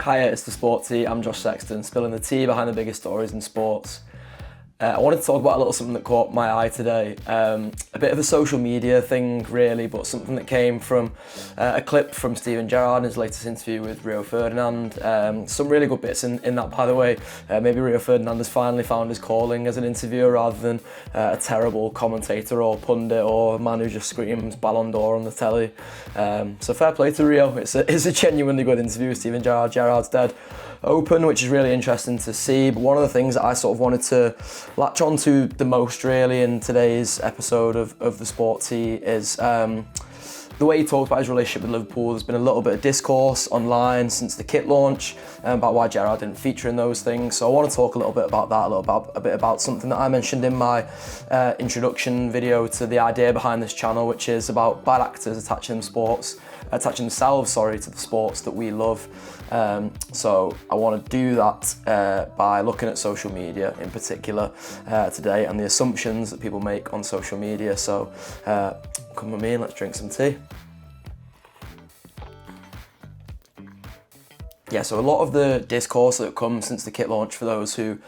Hiya, it's the Sport Tea. I'm Josh Sexton, spilling the tea behind the biggest stories in sports. I wanted to talk about a little something that caught my eye today. A bit of a social media thing, really, but something that came from a clip from Steven Gerrard in his latest interview with Rio Ferdinand. Some really good bits in that, by the way. Maybe Rio Ferdinand has finally found his calling as an interviewer rather than a terrible commentator or pundit or a man who just screams Ballon d'Or on the telly. So fair play to Rio. It's a genuinely good interview with Steven Gerrard. Gerrard's dead open, which is really interesting to see. But one of the things that I sort of wanted to latch on to the most really in today's episode of the Sport Tea is the way he talks about his relationship with Liverpool. There's been a little bit of discourse online since the kit launch about why Gerrard didn't feature in those things. So I want to talk a little bit about that, a bit about something that I mentioned in my introduction video to the idea behind this channel, which is about bad actors attaching themselves to the sports that we love. So I want to do that by looking at social media in particular today and the assumptions that people make on social media. So come with me and let's drink some tea. Yeah, so a lot of the discourse that have come since the kit launch, for those who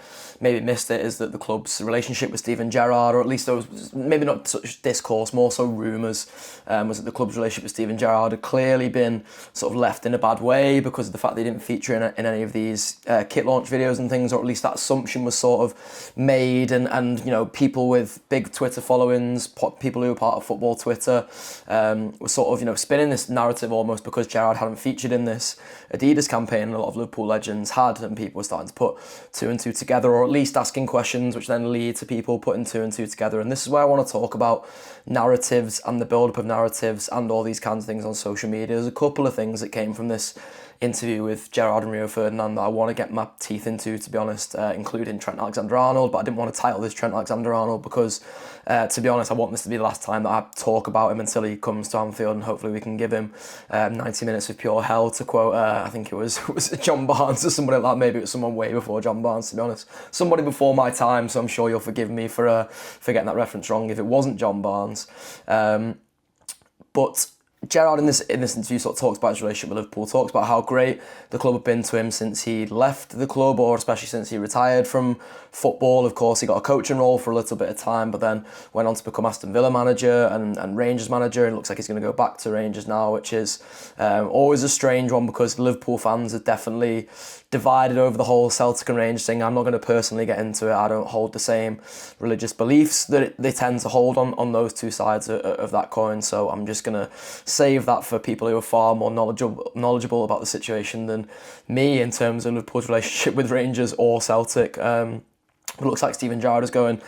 maybe missed it, is that the club's relationship with Steven Gerrard, or at least those, maybe not such discourse, more so rumours, was that the club's relationship with Steven Gerrard had clearly been sort of left in a bad way because of the fact they didn't feature in any of these kit launch videos and things, or at least that assumption was sort of made, and you know, people with big Twitter followings, people who are part of football Twitter, were sort of, you know, spinning this narrative almost because Gerrard hadn't featured in this Adidas campaign. A lot of Liverpool legends had, and people were starting to put two and two together, or at least asking questions which then lead to people putting two and two together. And this is where I want to talk about narratives and the build-up of narratives and all these kinds of things on social media. There's a couple of things that came from this interview with Gerrard and Rio Ferdinand that I want to get my teeth into, to be honest, including Trent Alexander-Arnold, but I didn't want to title this Trent Alexander-Arnold because, to be honest, I want this to be the last time that I talk about him until he comes to Anfield, and hopefully we can give him 90 minutes of pure hell, to quote, I think it was John Barnes or somebody like that. Maybe it was someone way before John Barnes, to be honest. Somebody before my time, so I'm sure you'll forgive me for getting that reference wrong if it wasn't John Barnes. But Gerrard in this interview sort of talks about his relationship with Liverpool, talks about how great the club have been to him since he left the club, or especially since he retired from football. Of course, he got a coaching role for a little bit of time, but then went on to become Aston Villa manager and Rangers manager, and it looks like he's going to go back to Rangers now, which is always a strange one because Liverpool fans are definitely divided over the whole Celtic and Rangers thing. I'm not going to personally get into it. I don't hold the same religious beliefs that they tend to hold on those two sides of that coin, so I'm just going to save that for people who are far more knowledgeable about the situation than me in terms of Liverpool's relationship with Rangers or Celtic. It looks like Steven Gerrard is going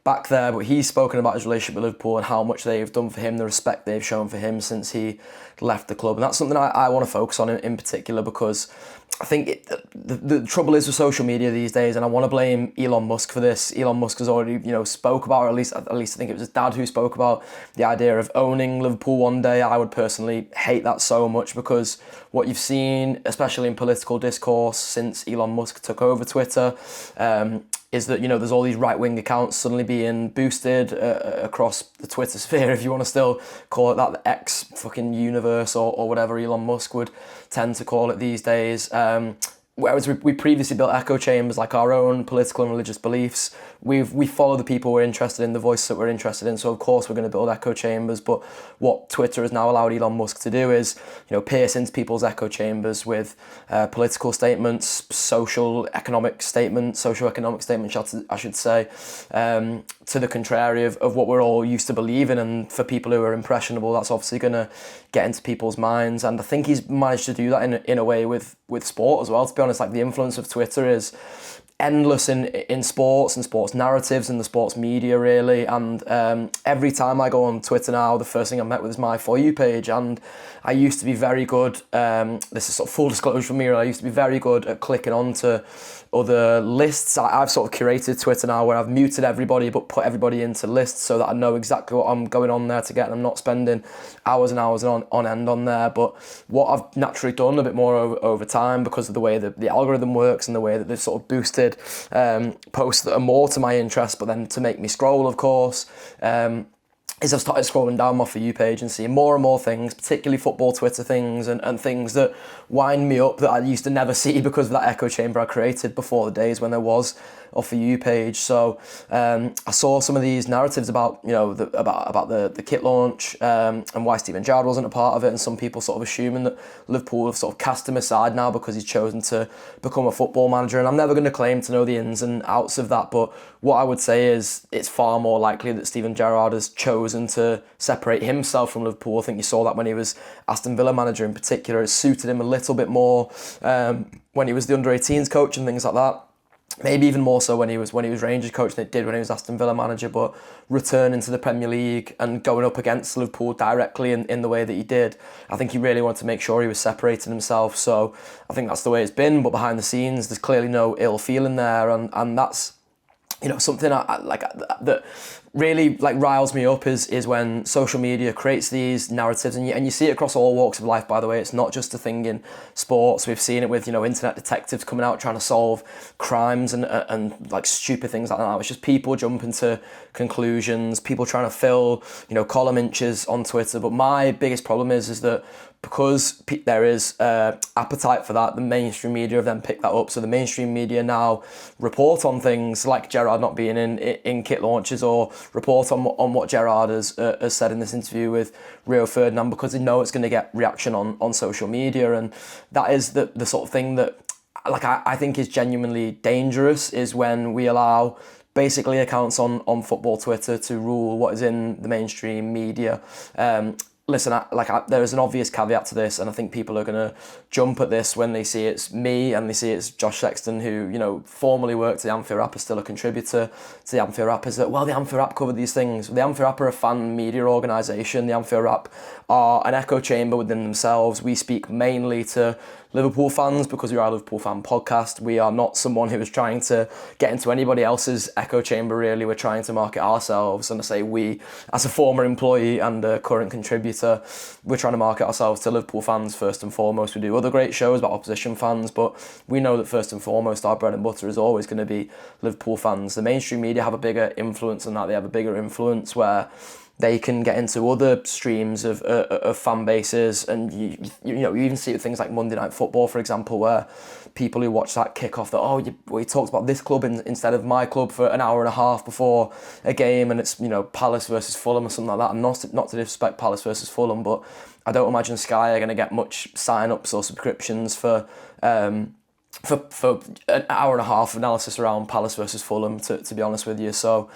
back there, but he's spoken about his relationship with Liverpool and how much they've done for him, the respect they've shown for him since he left the club. And that's something I want to focus on in particular, because I think the trouble is with social media these days, and I want to blame Elon Musk for this. Elon Musk has already, spoke about, or at least I think it was his dad who spoke about the idea of owning Liverpool one day. I would personally hate that so much, because what you've seen, especially in political discourse since Elon Musk took over Twitter, is that, there's all these right-wing accounts suddenly being boosted across the Twitter sphere, if you want to still call it that, the X fucking universe or whatever Elon Musk would tend to call it these days. Whereas we previously built echo chambers, like our own political and religious beliefs. We follow the people we're interested in, the voices that we're interested in. So of course we're going to build echo chambers. But what Twitter has now allowed Elon Musk to do is, pierce into people's echo chambers with political statements, socio-economic statements, I should say, to the contrary of what we're all used to believing. And for people who are impressionable, that's obviously going to get into people's minds. And I think he's managed to do that in a way with sport as well. To be honest, like, the influence of Twitter is endless in sports and sports narratives and the sports media, really. And every time I go on Twitter now, the first thing I'm met with is my For You page. And I used to be very good, this is sort of full disclosure for me, I used to be very good at clicking onto other lists. I've sort of curated Twitter now where I've muted everybody but put everybody into lists so that I know exactly what I'm going on there to get, and I'm not spending hours and hours on end on there. But what I've naturally done a bit more over time, because of the way that the algorithm works and the way that they've sort of boosted posts that are more to my interest, but then to make me scroll, of course, is I've started scrolling down my For You page and seeing more and more things, particularly football Twitter things and things that wind me up that I used to never see because of that echo chamber I created before the days when there was a For You page. So I saw some of these narratives about, about the kit launch and why Steven Gerrard wasn't a part of it, and some people sort of assuming that Liverpool have sort of cast him aside now because he's chosen to become a football manager. And I'm never going to claim to know the ins and outs of that, but what I would say is it's far more likely that Steven Gerrard has chosen to separate himself from Liverpool. I think you saw that when he was Aston Villa manager in particular. It suited him a little bit more when he was the under-18s coach and things like that. Maybe even more so when he was Rangers coach than it did when he was Aston Villa manager. But returning to the Premier League and going up against Liverpool directly in the way that he did, I think he really wanted to make sure he was separating himself. So I think that's the way it's been. But behind the scenes, there's clearly no ill feeling there, and that's something I like that really riles me up is when social media creates these narratives, and you see it across all walks of life, by the way. It's not just a thing in sports. We've seen it with internet detectives coming out trying to solve crimes and like stupid things like that. It's just people jumping to conclusions, people trying to fill column inches on Twitter. But my biggest problem is that because there is appetite for that, the mainstream media have then picked that up. So the mainstream media now report on things like Gerrard not being in kit launches, or report on what Gerrard has said in this interview with Rio Ferdinand, because they know it's going to get reaction on social media. And that is the sort of thing that I think is genuinely dangerous, is when we allow basically accounts on football Twitter to rule what is in the mainstream media. Listen, there is an obvious caveat to this, and I think people are going to jump at this when they see it's me and they see it's Josh Sexton, who formerly worked at the Anfield App, is still a contributor to the Anfield App. Is that, well, the Anfield App covered these things. The Anfield App are a fan media organisation. The Anfield App are an echo chamber within themselves. We speak mainly to Liverpool fans because we are a Liverpool fan podcast. We are not someone who is trying to get into anybody else's echo chamber, really. We're trying to market ourselves, and I say we, as a former employee and a current contributor, we're trying to market ourselves to Liverpool fans first and foremost. We do other great shows about opposition fans, but we know that first and foremost our bread and butter is always going to be Liverpool fans. The mainstream media have a bigger influence than that. They have a bigger influence where they can get into other streams of fan bases, and you even see it with things like Monday Night Football, for example, where people who watch that kick off that we talked about this club instead of my club for an hour and a half before a game, and it's Palace versus Fulham or something like that. And not to disrespect Palace versus Fulham, but I don't imagine Sky are going to get much sign-ups or subscriptions for an hour and a half analysis around Palace versus Fulham, to be honest with you. So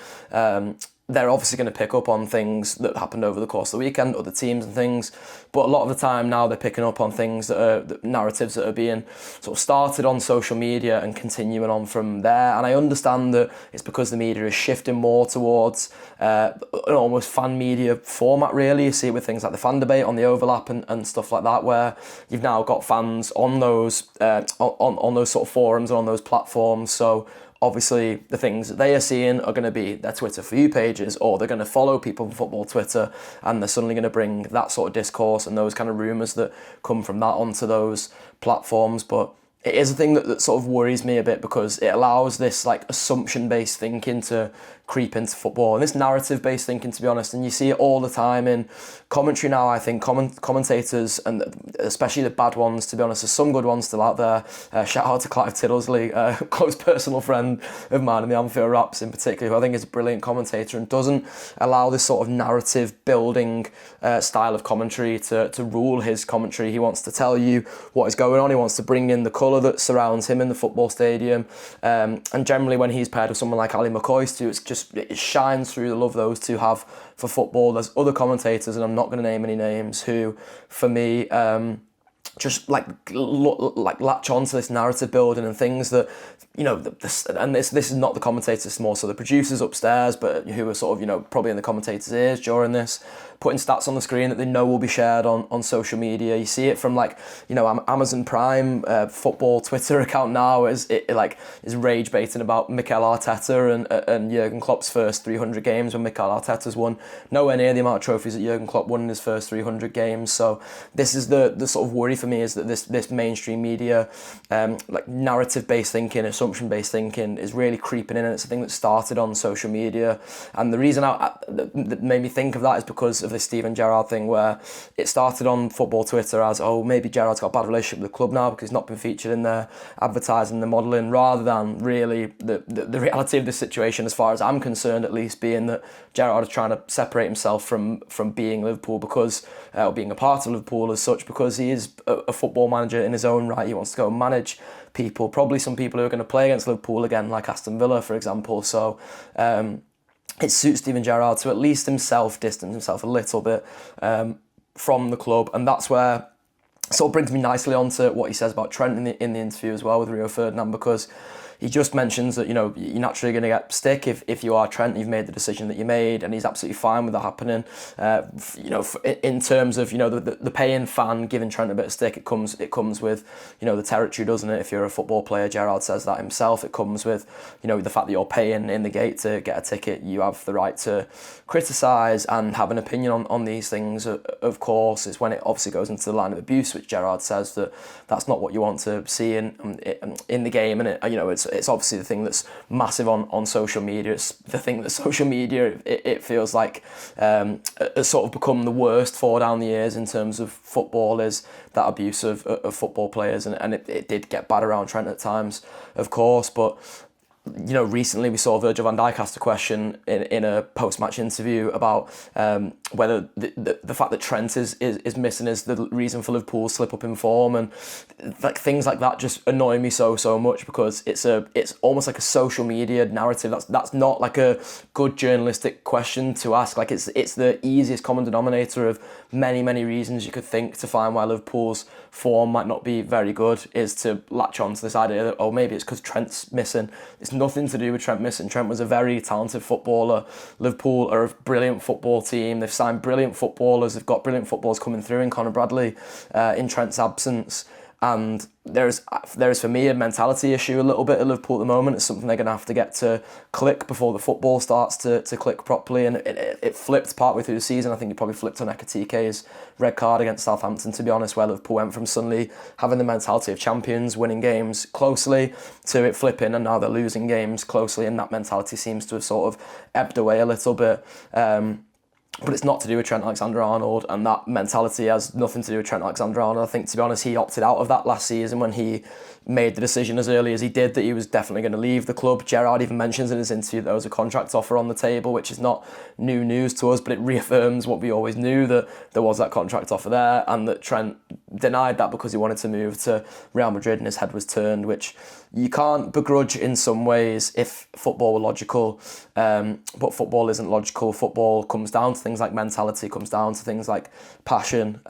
they're obviously going to pick up on things that happened over the course of the weekend, other teams and things, but a lot of the time now they're picking up on things that are narratives that are being sort of started on social media and continuing on from there. And I understand that it's because the media is shifting more towards an almost fan media format, really. You see it with things like the fan debate on the overlap and stuff like that, where you've now got fans on those on those sort of forums and on those platforms. So obviously, the things that they are seeing are going to be their Twitter For You pages, or they're going to follow people on football Twitter, and they're suddenly going to bring that sort of discourse and those kind of rumours that come from that onto those platforms. But it is a thing that sort of worries me a bit, because it allows this assumption-based thinking to creep into football, and this narrative-based thinking, to be honest. And you see it all the time in commentary now. I think commentators, and especially the bad ones, to be honest, there's some good ones still out there. Shout out to Clive Tiddlesley, a close personal friend of mine in the Anfield Raps in particular, who I think is a brilliant commentator and doesn't allow this sort of narrative-building style of commentary to rule his commentary. He wants to tell you what is going on. He wants to bring in the colour that surrounds him in the football stadium, and generally when he's paired with someone like Ali McCoy too, it shines through the love those two have for football. There's other commentators, and I'm not going to name any names, who for me just latch on to this narrative building and things that this is not the commentators, more so the producers upstairs, but who are sort of probably in the commentators' ears during this. putting stats on the screen that they know will be shared on social media. You see it from like, you know, Amazon Prime football Twitter account now is rage baiting about Mikel Arteta and Jurgen Klopp's first 300 games when Mikel Arteta's won nowhere near the amount of trophies that Jurgen Klopp won in his first 300 games. So this is the sort of worry for me, is that this mainstream media, like narrative-based thinking, assumption-based thinking is really creeping in, and it's a thing that started on social media. And the reason that made me think of that is because of this Steven Gerrard thing, where it started on football Twitter as, oh, maybe Gerrard's got a bad relationship with the club now because he's not been featured in their advertising, the modelling, rather than really the reality of the situation, as far as I'm concerned at least, being that Gerrard is trying to separate himself from being Liverpool because, or being a part of Liverpool as such, because he is a football manager in his own right. He wants to go and manage people, probably some people who are going to play against Liverpool again, like Aston Villa, for example. So it suits Steven Gerrard to at least distance himself a little bit from the club, and that's where it sort of brings me nicely onto what he says about Trent in the interview as well with Rio Ferdinand, because he just mentions that, you know, you're naturally going to get stick if you are Trent, you've made the decision that you made, and he's absolutely fine with that happening. You know, in terms of, you know, the paying fan giving Trent a bit of stick, it comes with, you know, the territory, doesn't it? If you're a football player, Gerrard says that himself. It comes with, you know, the fact that you're paying in the gate to get a ticket. You have the right to criticise and have an opinion on these things. Of course, it's when it obviously goes into the line of abuse, which Gerrard says that's not what you want to see in the game, and you know, it's obviously the thing that's massive on social media. It's the thing that social media, it feels like, has sort of become the worst for down the years in terms of football, is that abuse of football players, and it did get bad around Trent at times, of course, but you know, recently we saw Virgil van Dijk asked a question in a post-match interview about whether the fact that Trent is missing is the reason for Liverpool's slip up in form, and like things like that just annoy me so much, because it's almost like a social media narrative. That's not like a good journalistic question to ask. Like it's the easiest common denominator of many reasons you could think to find why Liverpool's form might not be very good, is to latch on to this idea that, oh, maybe it's because Trent's missing. It's nothing to do with Trent missing. Trent was a very talented footballer. Liverpool are a brilliant football team. They've signed brilliant footballers. They've got brilliant footballers coming through in Conor Bradley in Trent's absence. And there's for me a mentality issue a little bit at Liverpool at the moment. It's something they're going to have to get to click before the football starts to click properly. And it flipped partway through the season. I think it probably flipped on Ekitike's red card against Southampton, to be honest, where Liverpool went from suddenly having the mentality of champions, winning games closely, to it flipping, and now they're losing games closely, and that mentality seems to have sort of ebbed away a little bit. But it's not to do with Trent Alexander-Arnold, and that mentality has nothing to do with Trent Alexander-Arnold. I think, to be honest, he opted out of that last season when he made the decision as early as he did that he was definitely going to leave the club. Gerrard even mentions in his interview that there was a contract offer on the table, which is not new news to us, but it reaffirms what we always knew, that there was that contract offer there, and that Trent denied that because he wanted to move to Real Madrid and his head was turned, which you can't begrudge in some ways if football were logical, but football isn't logical. Football comes down to things like mentality, comes down to things like passion,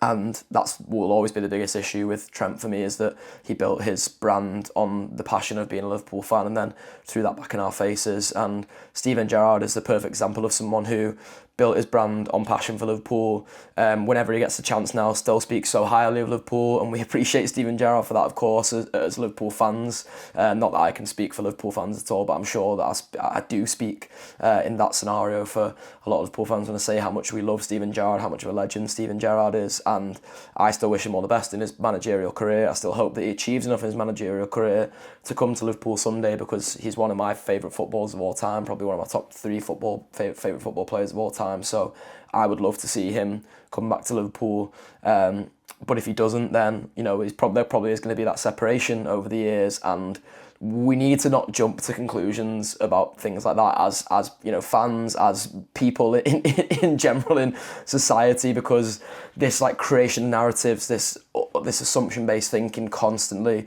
and that's will always be the biggest issue with Trent for me, is that he built his brand on the passion of being a Liverpool fan and then threw that back in our faces. And Steven Gerrard is the perfect example of someone who built his brand on passion for Liverpool. Whenever he gets the chance now, still speaks so highly of Liverpool, and we appreciate Steven Gerrard for that, of course, as Liverpool fans. Not that I can speak for Liverpool fans at all, but I'm sure that I do speak in that scenario for a lot of Liverpool fans when I say how much we love Steven Gerrard, how much of a legend Steven Gerrard is, and I still wish him all the best in his managerial career. I still hope that he achieves enough in his managerial career to come to Liverpool someday, because he's one of my favourite footballers of all time, probably one of my top 3 favourite football players of all time. So I would love to see him come back to Liverpool. But if he doesn't, then, you know, there probably is going to be that separation over the years, and we need to not jump to conclusions about things like that as you know, fans, as people in general in society, because this like creation narratives, this assumption based thinking constantly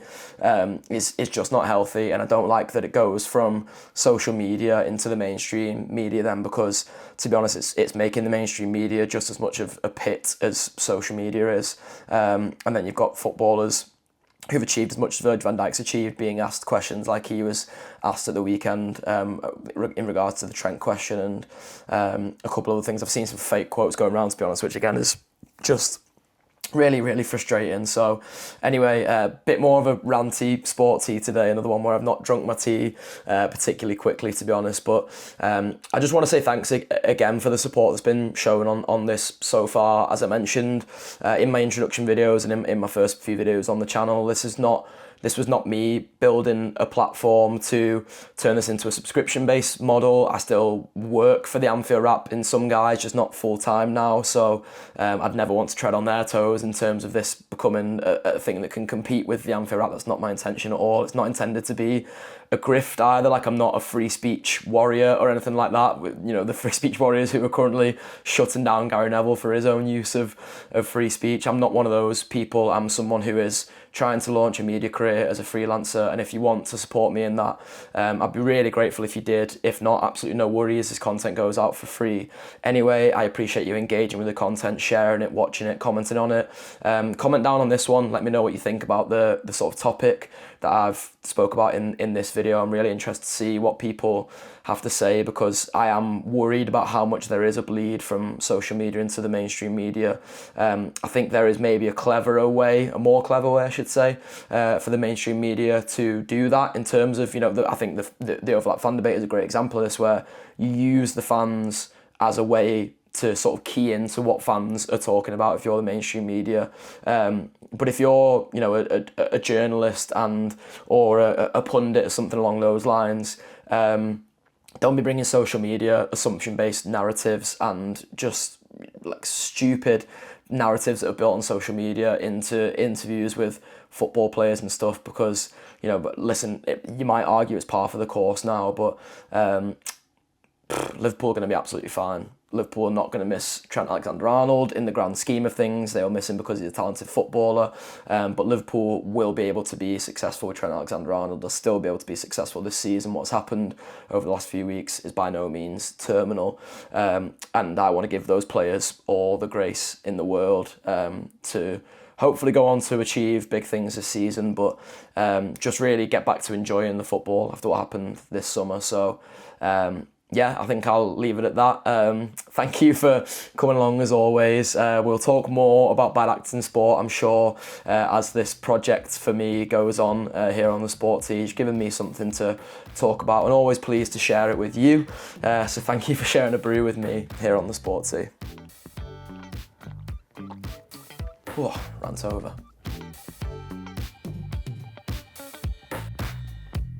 is just not healthy. And I don't like that it goes from social media into the mainstream media then, because to be honest, it's making the mainstream media just as much of a pit as social media is. And then you've got footballers who've achieved as much as Virgil van Dijk's achieved, being asked questions like he was asked at the weekend in regards to the Trent question and a couple of other things. I've seen some fake quotes going around, to be honest, which again is just really, really frustrating. So anyway, a bit more of a ranty, sporty today, another one where I've not drunk my tea particularly quickly, to be honest. But I just want to say thanks again for the support that's been shown on this so far. As I mentioned in my introduction videos and in my first few videos on the channel, this was not me building a platform to turn this into a subscription-based model. I still work for the Anfield Wrap in some guys, just not full-time now. So I'd never want to tread on their toes in terms of this becoming a thing that can compete with the Anfield Wrap. That's not my intention at all. It's not intended to be a grift either. Like, I'm not a free speech warrior or anything like that. You know, the free speech warriors who are currently shutting down Gary Neville for his own use of free speech. I'm not one of those people. I'm someone who is trying to launch a media career as a freelancer, and if you want to support me in that, I'd be really grateful if you did. If not, absolutely no worries, this content goes out for free anyway. I appreciate you engaging with the content, sharing it, watching it, commenting on it. Comment down on this one, let me know what you think about the sort of topic that I've spoke about in this video. I'm really interested to see what people have to say, because I am worried about how much there is a bleed from social media into the mainstream media. I think there is maybe a more clever way I should say, for the mainstream media to do that, in terms of, I think the overlap fan debate is a great example of this, where you use the fans as a way to sort of key into what fans are talking about if you're the mainstream media. But if you're, a journalist or a pundit or something along those lines, don't be bringing social media assumption-based narratives and just like stupid narratives that are built on social media into interviews with football players and stuff, because, but listen, you might argue it's par for the course now, but Liverpool are going to be absolutely fine. Liverpool are not going to miss Trent Alexander-Arnold in the grand scheme of things. They'll miss him because he's a talented footballer. But Liverpool will be able to be successful with Trent Alexander-Arnold. They'll still be able to be successful this season. What's happened over the last few weeks is by no means terminal. And I want to give those players all the grace in the world to hopefully go on to achieve big things this season, but just really get back to enjoying the football after what happened this summer. So, yeah, I think I'll leave it at that. Thank you for coming along as always. We'll talk more about bad acts in sport, I'm sure, as this project for me goes on here on the Sport Teach, giving me something to talk about, and always pleased to share it with you. So thank you for sharing a brew with me here on the Sport Tea. Rant over.